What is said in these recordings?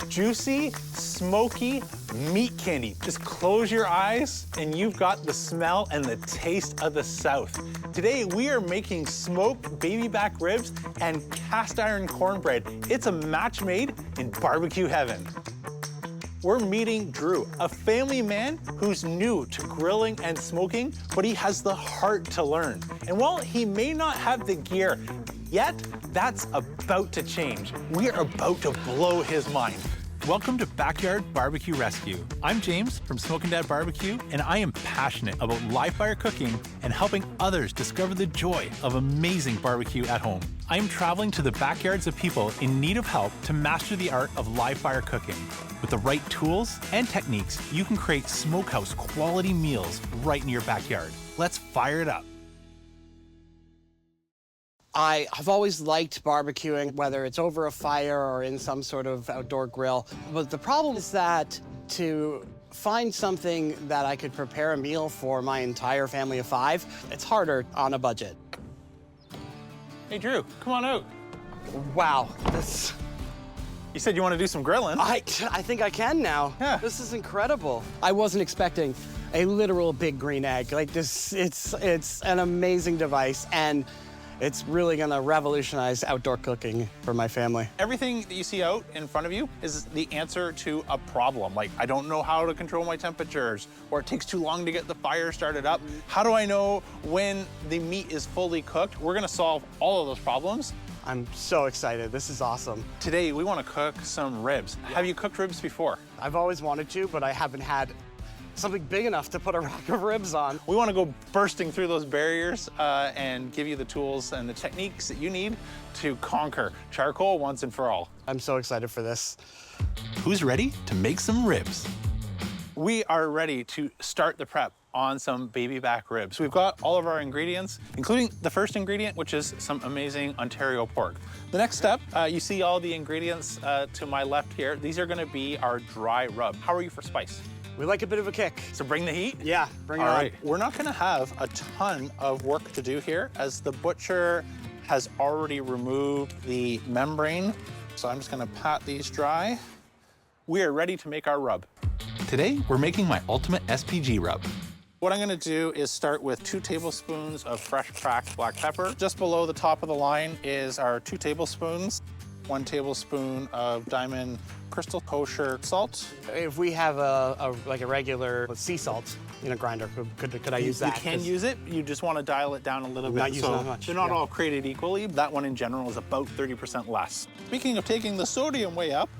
juicy, smoky meat candy. Just close your eyes and you've got the smell and the taste of the South. Today, we are making smoked baby back ribs and cast iron cornbread. It's a match made in barbecue heaven. We're meeting Drew, a family man who's new to grilling and smoking, but he has the heart to learn. And while he may not have the gear yet, that's about to change. We are about to blow his mind. Welcome to Backyard Barbecue Rescue. I'm James from Smokin' Dad Barbecue, and I am passionate about live fire cooking and helping others discover the joy of amazing barbecue at home. I am traveling to the backyards of people in need of help to master the art of live fire cooking. With the right tools and techniques, you can create smokehouse quality meals right in your backyard. Let's fire it up. I have always liked barbecuing, whether it's over a fire or in some sort of outdoor grill. But the problem is that to find something that I could prepare a meal for my entire family of 5, it's harder on a budget. Hey, Drew, come on out. Wow, this... You said you want to do some grilling. I think I can now. Yeah. This is incredible. I wasn't expecting a literal big green egg. Like this, it's an amazing device, and it's really gonna revolutionize outdoor cooking for my family. Everything that you see out in front of you is the answer to a problem. Like, I don't know how to control my temperatures, or it takes too long to get the fire started up. How do I know when the meat is fully cooked? We're gonna solve all of those problems. I'm so excited. This is awesome. Today, we wanna cook some ribs. Have you cooked ribs before? I've always wanted to, but I haven't had something big enough to put a rack of ribs on. We wanna go bursting through those barriers and give you the tools and the techniques that you need to conquer charcoal once and for all. I'm so excited for this. Who's ready to make some ribs? We are ready to start the prep on some baby back ribs. We've got all of our ingredients, including the first ingredient, which is some amazing Ontario pork. The next step, you see all the ingredients to my left here. These are gonna be our dry rub. How are you for spice? We like a bit of a kick. So bring the heat? Yeah, bring it on. All right, we're not gonna have a ton of work to do here, as the butcher has already removed the membrane. So I'm just gonna pat these dry. We are ready to make our rub. Today, we're making my ultimate SPG rub. What I'm gonna do is start with 2 tablespoons of fresh cracked black pepper. Just below the top of the line is our 2 tablespoons, 1 tablespoon of Diamond Crystal Kosher salt. If we have a regular sea salt in a grinder, could I use that? You can use it, you just wanna dial it down a little bit. Not using that much. They're not all created equally. That one in general is about 30% less. Speaking of taking the sodium way up,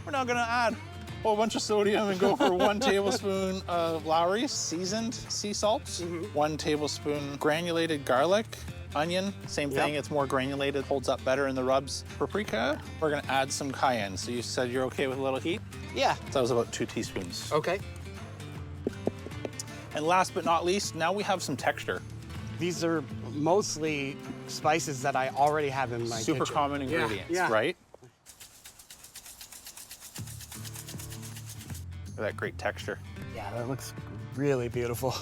we're now gonna add a whole bunch of sodium and go for 1 tablespoon of Lowry's seasoned sea salt, 1 tablespoon granulated garlic, onion, same thing, it's more granulated, holds up better in the rubs. Paprika, we're gonna add some cayenne. So you said you're okay with a little heat? Yeah. So that was about 2 teaspoons. Okay. And last but not least, now we have some texture. These are mostly spices that I already have in my Super kitchen. common ingredients, Yeah. right? Look at that great texture. Yeah, that looks really beautiful.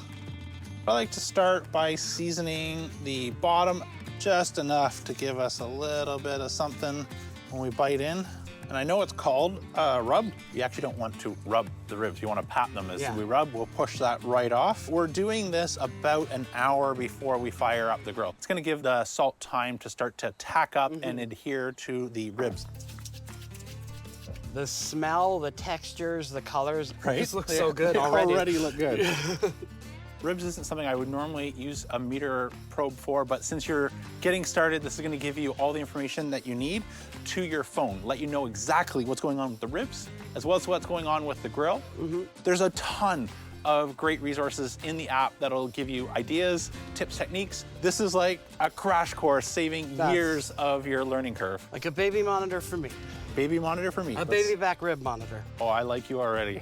I like to start by seasoning the bottom just enough to give us a little bit of something when we bite in. And I know it's called rub. You actually don't want to rub the ribs. You want to pat them as we rub. We'll push that right off. We're doing this about an hour before we fire up the grill. It's gonna give the salt time to start to tack up and adhere to the ribs. The smell, the textures, the colors, Right? these look so good already. Already look good. Ribs isn't something I would normally use a meter probe for, but since you're getting started, this is gonna give you all the information that you need to your phone, let you know exactly what's going on with the ribs, as well as what's going on with the grill. There's a ton of great resources in the app that'll give you ideas, tips, techniques. This is like a crash course saving years of your learning curve. Like a baby monitor for me. Baby monitor for me. A baby back rib monitor. Oh, I like you already.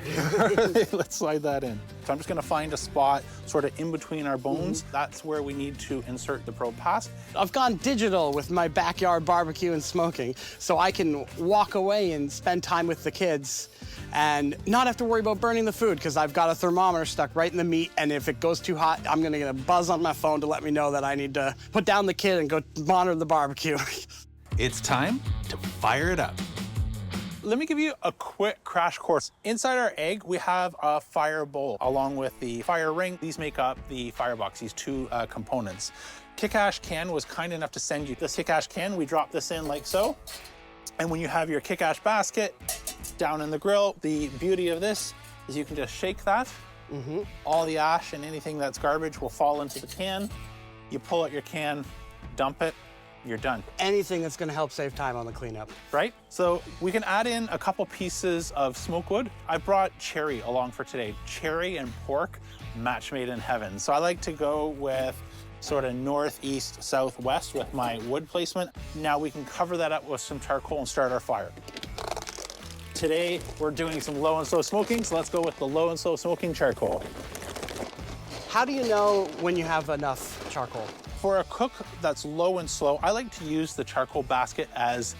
Let's slide that in. So I'm just gonna find a spot sort of in between our bones. That's where we need to insert the probe past. I've gone digital with my backyard barbecue and smoking, so I can walk away and spend time with the kids and not have to worry about burning the food because I've got a thermometer stuck right in the meat, and if it goes too hot, I'm gonna get a buzz on my phone to let me know that I need to put down the kid and go monitor the barbecue. It's time to fire it up. Let me give you a quick crash course. Inside our egg, we have a fire bowl along with the fire ring. These make up the firebox, these two components. Kick-Ash Can was kind enough to send you this Kick-Ash Can. We drop this in like so. And when you have your Kick-Ash basket down in the grill, the beauty of this is you can just shake that. All the ash and anything that's garbage will fall into the can. You pull out your can, dump it, you're done. Anything that's gonna help save time on the cleanup. Right? So we can add in a couple pieces of smoke wood. I brought cherry along for today. Cherry and pork, match made in heaven. So I like to go with sort of northeast, southwest with my wood placement. Now we can cover that up with some charcoal and start our fire. Today, we're doing some low and slow smoking, so let's go with the low and slow smoking charcoal. How do you know when you have enough charcoal? For a cook that's low and slow, I like to use the charcoal basket as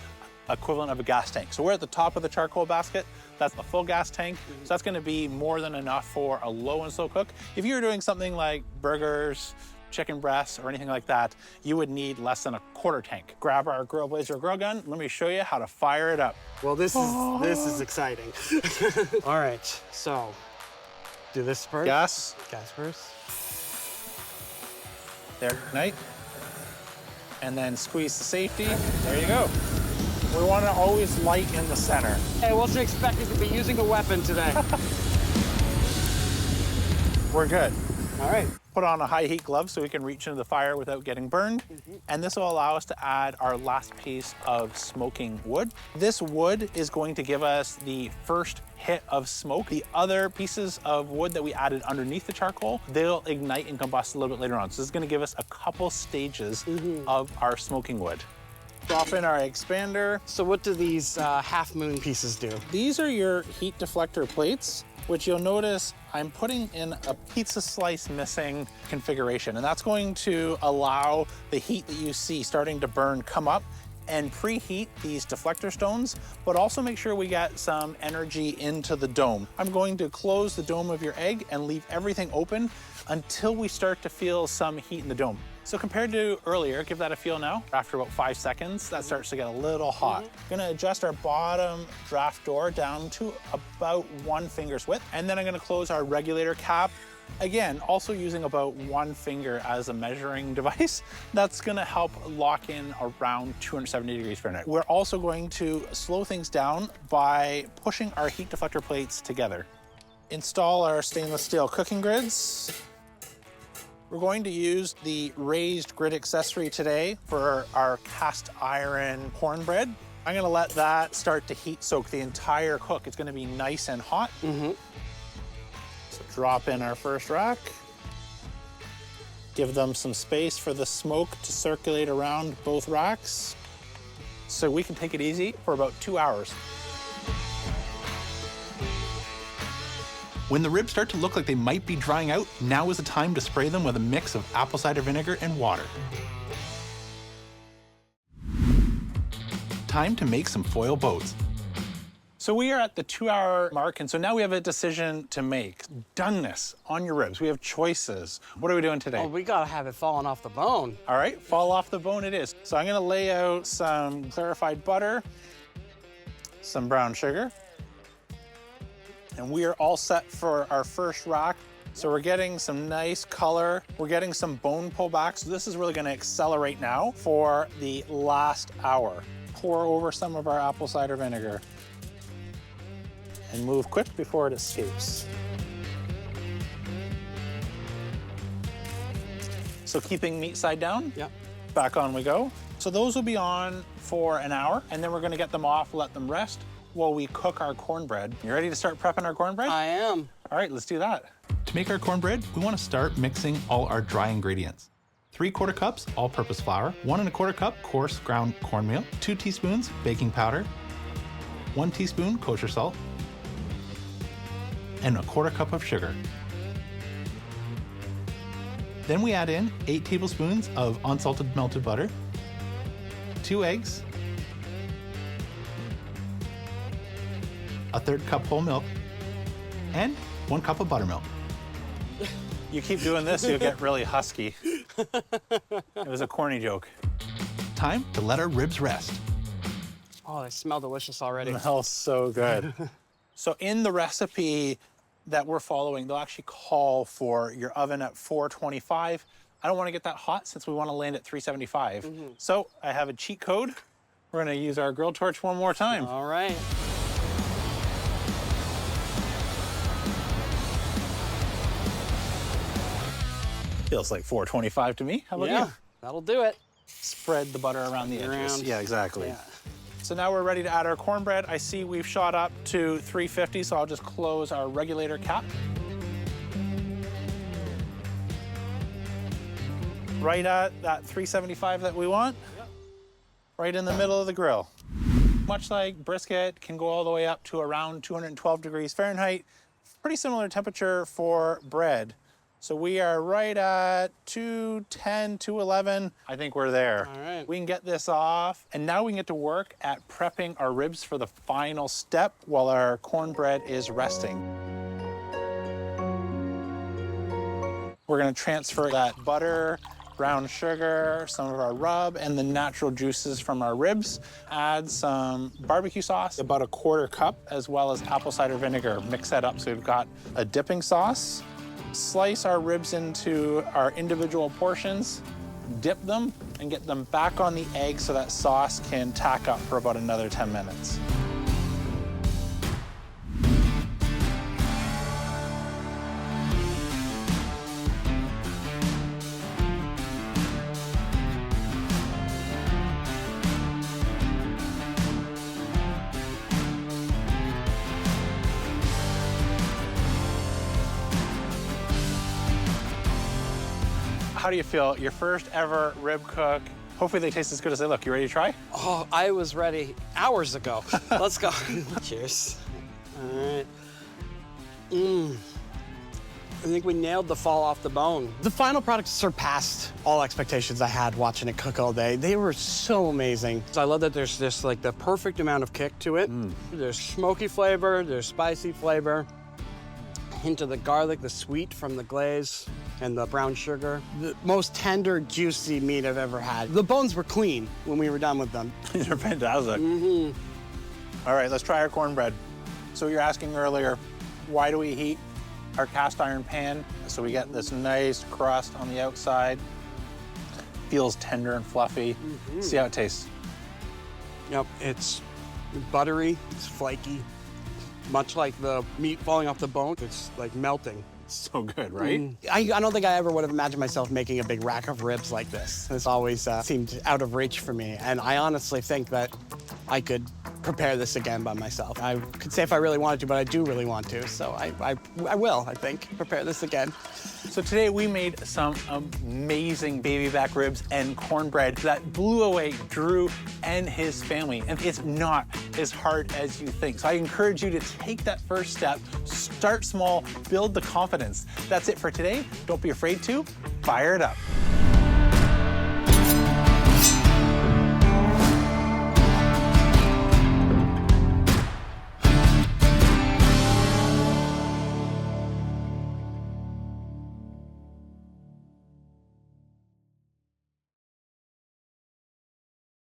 equivalent of a gas tank. So we're at the top of the charcoal basket. That's the full gas tank. So that's gonna be more than enough for a low and slow cook. If you're doing something like burgers, chicken breasts, or anything like that, you would need less than a quarter tank. Grab our grill blazer grill gun. Let me show you how to fire it up. Well, this is exciting. All right, so do this first. Gas. Gas first. There, ignite. And then squeeze the safety. There you go. We want to always light in the center. Hey, I wasn't expecting to be using a weapon today. We're good. All right. Put on a high heat glove so we can reach into the fire without getting burned. And this will allow us to add our last piece of smoking wood. This wood is going to give us the first hit of smoke. The other pieces of wood that we added underneath the charcoal, they'll ignite and combust a little bit later on. So this is gonna give us a couple stages of our smoking wood. Drop in our expander. So what do these half moon pieces do? These are your heat deflector plates, which you'll notice I'm putting in a pizza slice missing configuration, and that's going to allow the heat that you see starting to burn come up and preheat these deflector stones, but also make sure we get some energy into the dome. I'm going to close the dome of your egg and leave everything open until we start to feel some heat in the dome. So compared to earlier, give that a feel now. After about 5 seconds, that starts to get a little hot. Gonna adjust our bottom draft door down to about 1 finger's width, and then I'm gonna close our regulator cap. Again, also using about 1 finger as a measuring device. That's gonna help lock in around 270 degrees Fahrenheit. We're also going to slow things down by pushing our heat deflector plates together. Install our stainless steel cooking grids. We're going to use the raised grid accessory today for our cast iron cornbread. I'm gonna let that start to heat soak the entire cook. It's gonna be nice and hot. So drop in our first rack. Give them some space for the smoke to circulate around both racks. So we can take it easy for about 2 hours. When the ribs start to look like they might be drying out, now is the time to spray them with a mix of apple cider vinegar and water. Time to make some foil boats. So we are at the 2-hour mark, and so now we have a decision to make. Doneness on your ribs. We have choices. What are we doing today? Oh, we gotta have it falling off the bone. All right, fall off the bone it is. So I'm gonna lay out some clarified butter, some brown sugar, and we are all set for our first rack. So we're getting some nice color. We're getting some bone pullback. So this is really gonna accelerate now for the last hour. Pour over some of our apple cider vinegar and move quick before it escapes. So keeping meat side down. Yep. Back on we go. So those will be on for an hour, and then we're gonna get them off, let them rest while we cook our cornbread. You ready to start prepping our cornbread? I am. All right, let's do that. To make our cornbread, we want to start mixing all our dry ingredients. 3/4 cups all-purpose flour, 1 1/4 cup coarse ground cornmeal, 2 teaspoons baking powder, 1 teaspoon kosher salt, and 1/4 cup of sugar. Then we add in 8 tablespoons of unsalted melted butter, 2 eggs, 1/3 cup whole milk, and 1 cup of buttermilk. You keep doing this, you'll get really husky. It was a corny joke. Time to let our ribs rest. Oh, they smell delicious already. Smells so good. So in the recipe that we're following, they'll actually call for your oven at 425. I don't want to get that hot since we want to land at 375. So I have a cheat code. We're going to use our grill torch one more time. All right. Feels like 425 to me. How about you? That'll do it. Spread the butter around the edges. Yeah, exactly. Yeah. So now we're ready to add our cornbread. I see we've shot up to 350, so I'll just close our regulator cap. Right at that 375 that we want. Yep. Right in the middle of the grill. Much like brisket, can go all the way up to around 212 degrees Fahrenheit. Pretty similar temperature for bread. So we are right at 210, 211. I think we're there. All right. We can get this off, and now we can get to work at prepping our ribs for the final step while our cornbread is resting. We're gonna transfer that butter, brown sugar, some of our rub, and the natural juices from our ribs. Add some barbecue sauce, about a 1/4 cup, as well as apple cider vinegar. Mix that up so we've got a dipping sauce. Slice our ribs into our individual portions, dip them, and get them back on the egg so that sauce can tack up for about another 10 minutes. How do you feel? Your first ever rib cook. Hopefully they taste as good as they look. You ready to try? Oh, I was ready hours ago. Let's go. Cheers. All right. I think we nailed the fall off the bone. The final product surpassed all expectations I had watching it cook all day. They were so amazing. So I love that there's just like the perfect amount of kick to it. There's smoky flavor, there's spicy flavor, hint of the garlic, the sweet from the glaze, and the brown sugar. The most tender, juicy meat I've ever had. The bones were clean when we were done with them. These are fantastic. All right, let's try our cornbread. So you're asking earlier, why do we heat our cast iron pan? So we get this nice crust on the outside. Feels tender and fluffy. See how it tastes. Yep, it's buttery, it's flaky. Much like the meat falling off the bone, it's like melting. So good, right? I don't think I ever would have imagined myself making a big rack of ribs like this. This always seemed out of reach for me, and I honestly think that I could prepare this again by myself. I could say if I really wanted to, but I do really want to, so I will, I think, prepare this again. So today we made some amazing baby back ribs and cornbread that blew away Drew and his family. And it's not as hard as you think. So I encourage you to take that first step, start small, build the confidence. That's it for today. Don't be afraid to fire it up.